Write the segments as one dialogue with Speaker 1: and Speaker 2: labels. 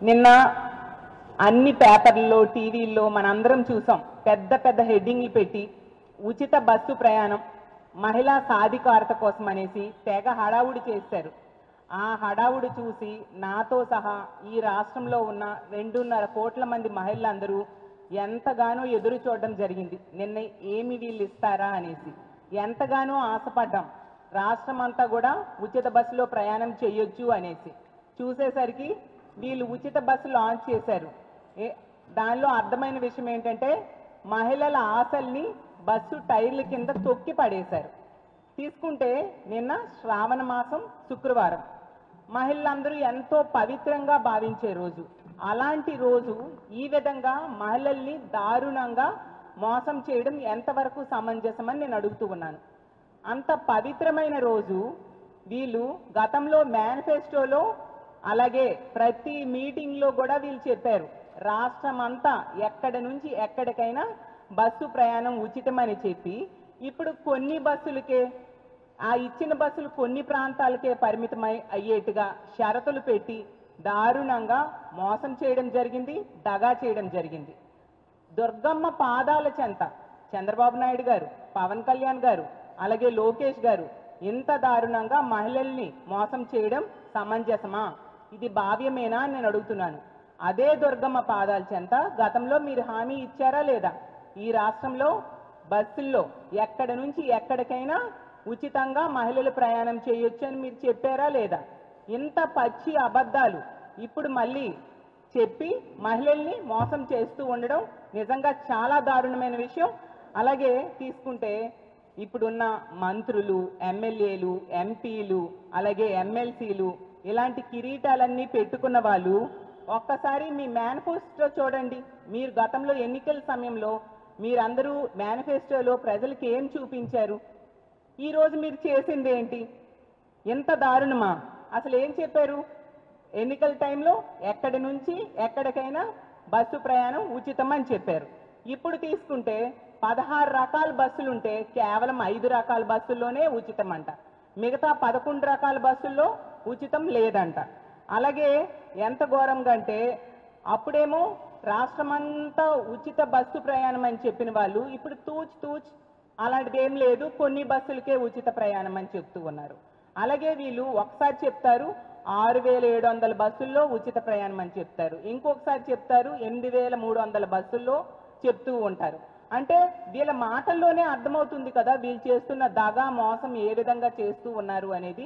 Speaker 1: నిన్న అన్ని పేపర్లలో టీవీల్లో మనందరం చూసాం. పెద్ద పెద్ద హెడ్డింగ్లు పెట్టి ఉచిత బస్సు ప్రయాణం మహిళా సాధికారత కోసం అనేసి తెగ హడావుడి చేశారు. ఆ హడావుడి చూసి నాతో సహా ఈ రాష్ట్రంలో ఉన్న 2.5 కోట్ల మంది మహిళలందరూ ఎంతగానో ఎదురు చూడడం జరిగింది. నిన్న ఏమి వీళ్ళు ఇస్తారా అనేసి ఎంతగానో ఆశపడ్డాం. రాష్ట్రం అంతా కూడా ఉచిత బస్సులో ప్రయాణం చేయొచ్చు అనేసి చూసేసరికి వీళ్ళు ఉచిత బస్సు లాంచ్ చేశారు. దానిలో అర్థమైన విషయం ఏంటంటే మహిళల ఆశల్ని బస్సు టైర్ల కింద తొక్కి పడేశారు. తీసుకుంటే నిన్న శ్రావణ మాసం శుక్రవారం మహిళలందరూ ఎంతో పవిత్రంగా భావించే రోజు. అలాంటి రోజు ఈ విధంగా మహిళల్ని దారుణంగా మోసం చేయడం ఎంతవరకు సమంజసమని నేను అడుగుతూ ఉన్నాను. అంత పవిత్రమైన రోజు వీళ్ళు గతంలో మేనిఫెస్టోలో అలాగే ప్రతి మీటింగ్లో కూడా వీళ్ళు చెప్పారు, రాష్ట్రం అంతా ఎక్కడి నుంచి ఎక్కడికైనా బస్సు ప్రయాణం ఉచితమని చెప్పి ఇప్పుడు కొన్ని బస్సులకే ఆ ఇచ్చిన బస్సులు కొన్ని ప్రాంతాలకే పరిమితమై అయ్యేట్టుగా షరతులు పెట్టి దారుణంగా మోసం చేయడం జరిగింది, దగా చేయడం జరిగింది. దుర్గమ్మ పాదాల చెంత చంద్రబాబు నాయుడు గారు, పవన్ కళ్యాణ్ గారు అలాగే లోకేష్ గారు ఇంత దారుణంగా మహిళల్ని మోసం చేయడం సమంజసమా? ఇది భావ్యమేనా అని నేను అడుగుతున్నాను. అదే దుర్గమ్మ పాదాల చెంత గతంలో మీరు హామీ ఇచ్చారా లేదా? ఈ రాష్ట్రంలో బస్సుల్లో ఎక్కడి నుంచి ఎక్కడికైనా ఉచితంగా మహిళలు ప్రయాణం చేయొచ్చు అని మీరు చెప్పారా లేదా? ఇంత పచ్చి అబద్ధాలు ఇప్పుడు మళ్ళీ చెప్పి మహిళల్ని మోసం చేస్తూ ఉండడం నిజంగా చాలా దారుణమైన విషయం. అలాగే తీసుకుంటే ఇప్పుడున్న మంత్రులు, ఎమ్మెల్యేలు, ఎంపీలు అలాగే ఎమ్మెల్సీలు ఇలాంటి కిరీటాలన్నీ పెట్టుకున్న వాళ్ళు ఒక్కసారి మీ మేనిఫెస్టో చూడండి. మీరు గతంలో ఎన్నికల సమయంలో మీరందరూ మేనిఫెస్టోలో ప్రజలకు ఏం చూపించారు? ఈరోజు మీరు చేసింది ఏంటి? ఎంత దారుణమా? అసలు ఏం చెప్పారు? ఎన్నికల టైంలో ఎక్కడి నుంచి ఎక్కడికైనా బస్సు ప్రయాణం ఉచితం అని చెప్పారు. ఇప్పుడు తీసుకుంటే 16 రకాల బస్సులుంటే కేవలం 5 రకాల బస్సుల్లోనే ఉచితం అంట. మిగతా 11 రకాల బస్సుల్లో ఉచితం లేదంట. అలాగే ఎంత ఘోరంగా అంటే అప్పుడేమో రాష్ట్రమంతా ఉచిత బస్సు ప్రయాణం అని చెప్పిన వాళ్ళు ఇప్పుడు తూచ్ అలాంటిది ఏం లేదు, కొన్ని బస్సులకే ఉచిత ప్రయాణం అని చెప్తూ ఉన్నారు. అలాగే వీళ్ళు ఒకసారి చెప్తారు 6,700 బస్సుల్లో ఉచిత ప్రయాణం అని చెప్తారు, ఇంకొకసారి చెప్తారు 8,300 బస్సుల్లో చెప్తూ ఉంటారు. అంటే వీళ్ళ మాటల్లోనే అర్థమవుతుంది కదా వీళ్ళు చేస్తున్న దగా మోసం ఏ విధంగా చేస్తూ ఉన్నారు అనేది.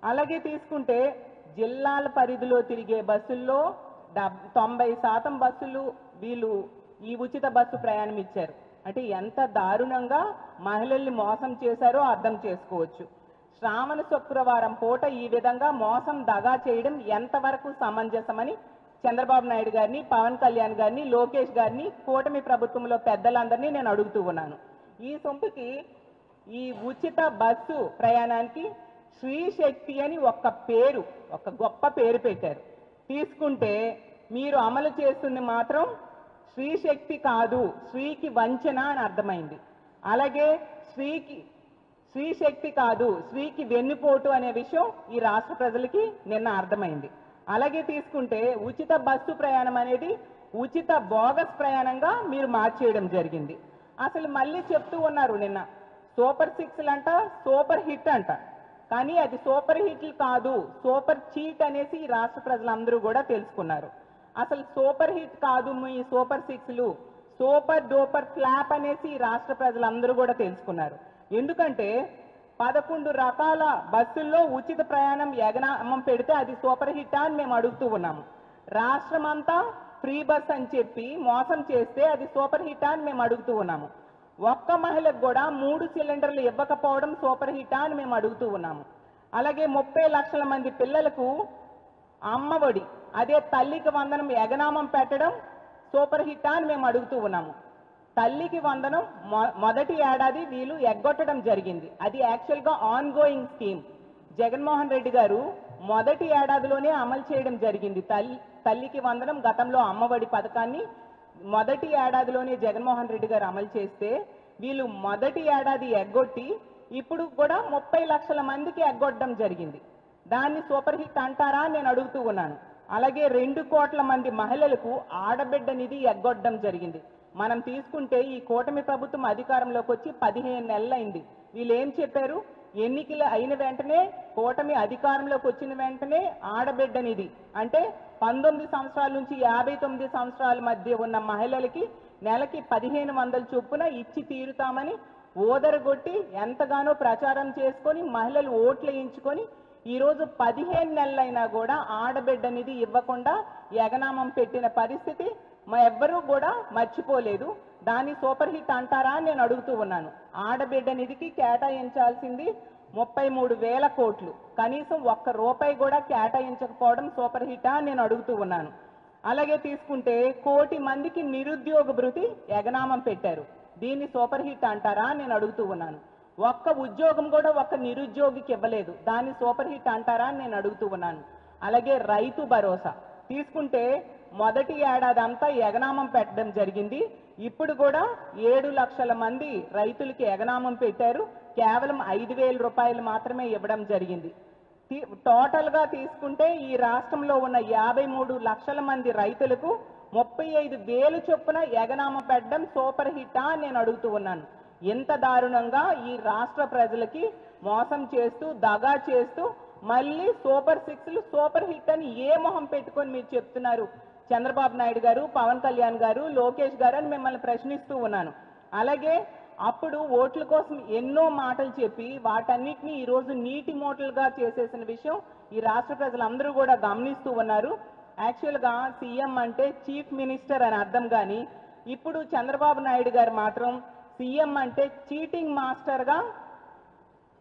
Speaker 1: అలాగే తీసుకుంటే జిల్లాల పరిధిలో తిరిగే బస్సుల్లో 90% బస్సులు వీళ్ళు ఈ ఉచిత బస్సు ప్రయాణం ఇచ్చారు. అంటే ఎంత దారుణంగా మహిళల్ని మోసం చేశారో అర్థం చేసుకోవచ్చు. శ్రావణ శుక్రవారం పూట ఈ విధంగా మోసం దగా చేయడం ఎంతవరకు సమంజసమని చంద్రబాబు నాయుడు గారిని, పవన్ కళ్యాణ్ గారిని, లోకేష్ గారిని, కూటమి ప్రభుత్వంలో పెద్దలందరినీ నేను అడుగుతూ ఉన్నాను. ఈ సొంపుకి ఈ ఉచిత బస్సు ప్రయాణానికి శ్రీ శక్తి అని ఒక గొప్ప పేరు పెట్టారు. తీసుకుంటే మీరు అమలు చేస్తుంది మాత్రం శ్రీ శక్తి కాదు, శ్రీకి వంచన అని అర్థమైంది. అలాగే శ్రీ శక్తి కాదు, శ్రీకి వెన్నుపోటు అనే విషయం ఈ రాష్ట్ర ప్రజలకి నిన్న అర్థమైంది. అలాగే తీసుకుంటే ఉచిత బస్సు ప్రయాణం అనేది ఉచిత బోగస్ ప్రయాణంగా మీరు మార్చేయడం జరిగింది. అసలు మళ్ళీ చెప్తూ ఉన్నారు నిన్న సూపర్ 6 అంట, సూపర్ హిట్ అంట. కానీ అది సూపర్ హిట్లు కాదు, సూపర్ చీట్ అనేసి ఈ రాష్ట్ర ప్రజలందరూ కూడా తెలుసుకున్నారు. అసలు సూపర్ హిట్ కాదు మీ సూపర్ 6లు, సూపర్ డూపర్ ఫ్లాప్ అనేసి ఈ రాష్ట్ర ప్రజలందరూ కూడా తెలుసుకున్నారు. ఎందుకంటే 11 రకాల బస్సుల్లో ఉచిత ప్రయాణం ఎగనామం పెడితే అది సూపర్ హిట్ అని మేము అడుగుతూ ఉన్నాము. రాష్ట్రం అంతా ఫ్రీ బస్ అని చెప్పి మోసం చేస్తే అది సూపర్ హిట్ అని మేము అడుగుతూ ఉన్నాము. ఒక్క మహిళకు కూడా 3 సిలిండర్లు ఇవ్వకపోవడం సూపర్ హిట్ అని మేము అడుగుతూ ఉన్నాము. అలాగే 30 లక్షల మంది పిల్లలకు అమ్మఒడి అదే తల్లికి వందనం ఎగనామం పెట్టడం సూపర్ హిట్ అని మేము అడుగుతూ ఉన్నాము. తల్లికి వందనం మొదటి ఏడాది వీళ్ళు ఎగ్గొట్టడం జరిగింది. అది యాక్చువల్గా on going scheme. Jaganmohan Reddy గారు మొదటి ఏడాదిలోనే అమలు చేయడం జరిగింది. తల్లికి వందనం గతంలో అమ్మఒడి పథకాన్ని మొదటి ఏడాదిలోనే జగన్మోహన్ రెడ్డి గారు అమలు చేస్తే వీళ్ళు మొదటి ఏడాది ఎగ్గొట్టి ఇప్పుడు కూడా 30 లక్షల మందికి ఎగ్గొట్టడం జరిగింది. దాన్ని సూపర్ హిట్ అంటారా నేను అడుగుతూ ఉన్నాను. అలాగే 2 కోట్ల మంది మహిళలకు ఆడబిడ్డ నిధి ఎగ్గొట్టడం జరిగింది. మనం తీసుకుంటే ఈ కూటమి ప్రభుత్వం అధికారంలోకి వచ్చి 15 నెలలైంది. వీళ్ళు ఏం చెప్పారు? ఎన్నికలు అయిన వెంటనే, కూటమి అధికారంలోకి వచ్చిన వెంటనే ఆడబిడ్డ నిధి అంటే 19 సంవత్సరాల నుంచి 59 సంవత్సరాల మధ్య ఉన్న మహిళలకి నెలకి 1500 చొప్పున ఇచ్చి తీరుతామని ఓదరగొట్టి ఎంతగానో ప్రచారం చేసుకొని మహిళలు ఓట్లు వేయించుకొని ఈరోజు 15 నెలలైనా కూడా ఆడబిడ్డ నిధి ఇవ్వకుండా ఎగనామం పెట్టిన పరిస్థితి ఎవ్వరూ కూడా మర్చిపోలేదు. దాన్ని సూపర్ హిట్ అంటారా అని నేను అడుగుతూ ఉన్నాను. ఆడబిడ్డ నిధికి కేటాయించాల్సింది 33,000 కోట్లు, కనీసం ఒక్క రూపాయి కూడా కేటాయించకపోవడం సూపర్ హిట్టా అని నేను అడుగుతూ ఉన్నాను. అలాగే తీసుకుంటే 1 కోటి మందికి నిరుద్యోగ భృతి ఎగనామం పెట్టారు. దీన్ని సూపర్ హిట్ అంటారా అని నేను అడుగుతూ ఉన్నాను. ఒక్క ఉద్యోగం కూడా ఒక్క నిరుద్యోగికి ఇవ్వలేదు. దాన్ని సూపర్ హిట్ అంటారా అని నేను అడుగుతూ ఉన్నాను. అలాగే రైతు భరోసా తీసుకుంటే మొదటి ఏడాది అంతా ఎగనామం పెట్టడం జరిగింది. ఇప్పుడు కూడా 7 లక్షల మంది రైతులకి ఎగనామం పెట్టారు. కేవలం 5,000 రూపాయలు మాత్రమే ఇవ్వడం జరిగింది. టోటల్గా తీసుకుంటే ఈ రాష్ట్రంలో ఉన్న 53 లక్షల మంది రైతులకు 35,000 చొప్పున ఎగనామం పెట్టడం సూపర్ హిట్టా అని నేను అడుగుతూ ఉన్నాను. ఎంత దారుణంగా ఈ రాష్ట్ర ప్రజలకి మోసం చేస్తూ దగా చేస్తూ మళ్ళీ సూపర్ 6లు సూపర్ హిట్ అని ఏ మొహం పెట్టుకొని మీరు చెప్తున్నారు చంద్రబాబు నాయుడు గారు, పవన్ కళ్యాణ్ గారు, లోకేష్ గారు అని మిమ్మల్ని ప్రశ్నిస్తూ ఉన్నాను. అలాగే అప్పుడు ఓట్ల కోసం ఎన్నో మాటలు చెప్పి వాటన్నిటిని ఈరోజు నీటి మూటలుగా చేసేసిన విషయం ఈ రాష్ట్ర ప్రజలందరూ కూడా గమనిస్తూ ఉన్నారు. యాక్చువల్గా సీఎం అంటే చీఫ్ మినిస్టర్ అని అర్థం, కానీ ఇప్పుడు చంద్రబాబు నాయుడు గారు మాత్రం సీఎం అంటే చీటింగ్ మాస్టర్గా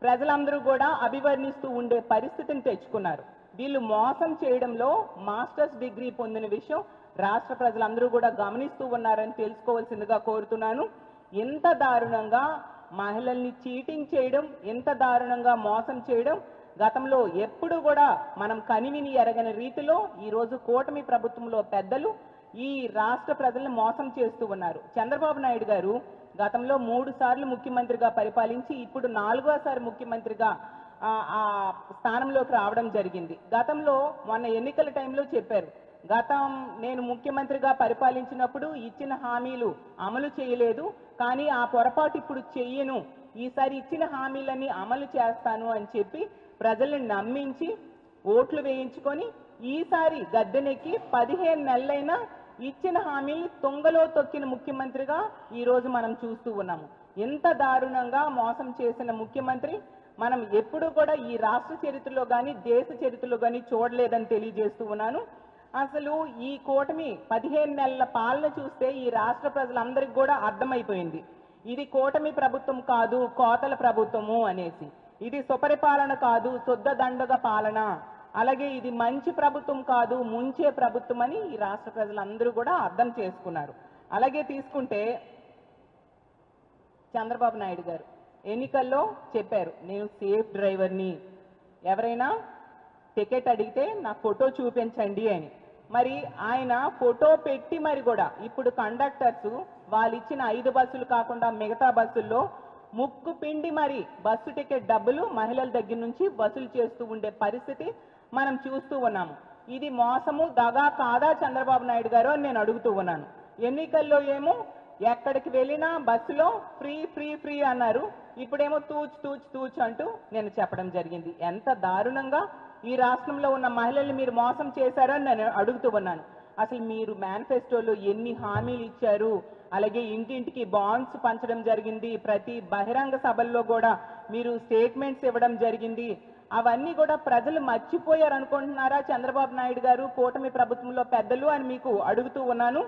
Speaker 1: ప్రజలందరూ కూడా అభివర్ణిస్తూ ఉండే పరిస్థితిని తెచ్చుకున్నారు. వీళ్ళు మోసం చేయడంలో మాస్టర్స్ డిగ్రీ పొందిన విషయం రాష్ట్ర ప్రజలందరూ కూడా గమనిస్తూ ఉన్నారని తెలుసుకోవాల్సిందిగా కోరుతున్నాను. ఎంత దారుణంగా మహిళల్ని చీటింగ్ చేయడం, ఎంత దారుణంగా మోసం చేయడం గతంలో ఎప్పుడు కూడా మనం కనివిని ఎరగని రీతిలో ఈరోజు కూటమి ప్రభుత్వంలో పెద్దలు ఈ రాష్ట్ర ప్రజల్ని మోసం చేస్తూ ఉన్నారు. చంద్రబాబు నాయుడు గారు గతంలో 3 సార్లు ముఖ్యమంత్రిగా పరిపాలించి ఇప్పుడు 4వసారి ముఖ్యమంత్రిగా ఆ స్థానంలోకి రావడం జరిగింది. గతంలో మొన్న ఎన్నికల టైంలో చెప్పారు, నేను ముఖ్యమంత్రిగా పరిపాలించినప్పుడు ఇచ్చిన హామీలు అమలు చేయలేదు, కానీ ఆ పొరపాటు ఇప్పుడు చెయ్యను, ఈసారి ఇచ్చిన హామీలన్నీ అమలు చేస్తాను అని చెప్పి ప్రజల్ని నమ్మించి ఓట్లు వేయించుకొని ఈసారి గద్దెనెక్కి 15 నెలలైనా ఇచ్చిన హామీలు తుంగలో తొక్కిన ముఖ్యమంత్రిగా ఈరోజు మనం చూస్తూ ఉన్నాము. ఎంత దారుణంగా మోసం చేసిన ముఖ్యమంత్రి మనం ఎప్పుడూ కూడా ఈ రాష్ట్ర చరిత్రలో కానీ దేశ చరిత్రలో కానీ చూడలేదని తెలియజేస్తూ ఉన్నాను. అసలు ఈ కూటమి 15 నెలల పాలన చూస్తే ఈ రాష్ట్ర ప్రజలందరికీ కూడా అర్థమైపోయింది, ఇది కూటమి ప్రభుత్వం కాదు కోతల ప్రభుత్వము అనేసి. ఇది సుపరిపాలన కాదు శుద్ధ దండగ పాలన, అలాగే ఇది మంచి ప్రభుత్వం కాదు ముంచే ప్రభుత్వం అని ఈ రాష్ట్ర ప్రజలందరూ కూడా అర్థం చేసుకున్నారు. అలాగే తీసుకుంటే చంద్రబాబు నాయుడు గారు ఎన్నికల్లో చెప్పారు, నేను సేఫ్ డ్రైవర్ని, ఎవరైనా టికెట్ అడిగితే నా ఫోటో చూపించండి అని. మరి ఆయన ఫోటో పెట్టి మరి కూడా ఇప్పుడు కండక్టర్స్ వాళ్ళు ఇచ్చిన 5 బస్సులు కాకుండా మిగతా బస్సుల్లో ముక్కు పిండి మరి బస్సు టికెట్ డబ్బులు మహిళల దగ్గర నుంచి వసూలు చేస్తూ ఉండే పరిస్థితి మనం చూస్తూ ఉన్నాము. ఇది మోసము దగా కాదా చంద్రబాబు నాయుడు గారు అని నేను అడుగుతూ ఉన్నాను. ఎన్నికల్లో ఏమో ఎక్కడికి వెళ్ళినా బస్సులో ఫ్రీ ఫ్రీ ఫ్రీ అన్నారు, ఇప్పుడేమో తూచ్ తూచ్ తూచ్ అంటూ నేను చెప్పడం జరిగింది. ఎంత దారుణంగా ఈ రాష్ట్రంలో ఉన్న మహిళల్ని మీరు మోసం చేశారని నేను అడుగుతూ ఉన్నాను. అసలు మీరు మేనిఫెస్టోలో ఎన్ని హామీలు ఇచ్చారు, అలాగే ఇంటింటికి బాండ్స్ పంచడం జరిగింది, ప్రతి బహిరంగ సభల్లో కూడా మీరు స్టేట్మెంట్స్ ఇవ్వడం జరిగింది, అవన్నీ కూడా ప్రజలు మర్చిపోయారు అనుకుంటున్నారా చంద్రబాబు నాయుడు గారు కూటమి ప్రభుత్వంలో పెద్దలు అని మీకు అడుగుతూ ఉన్నాను.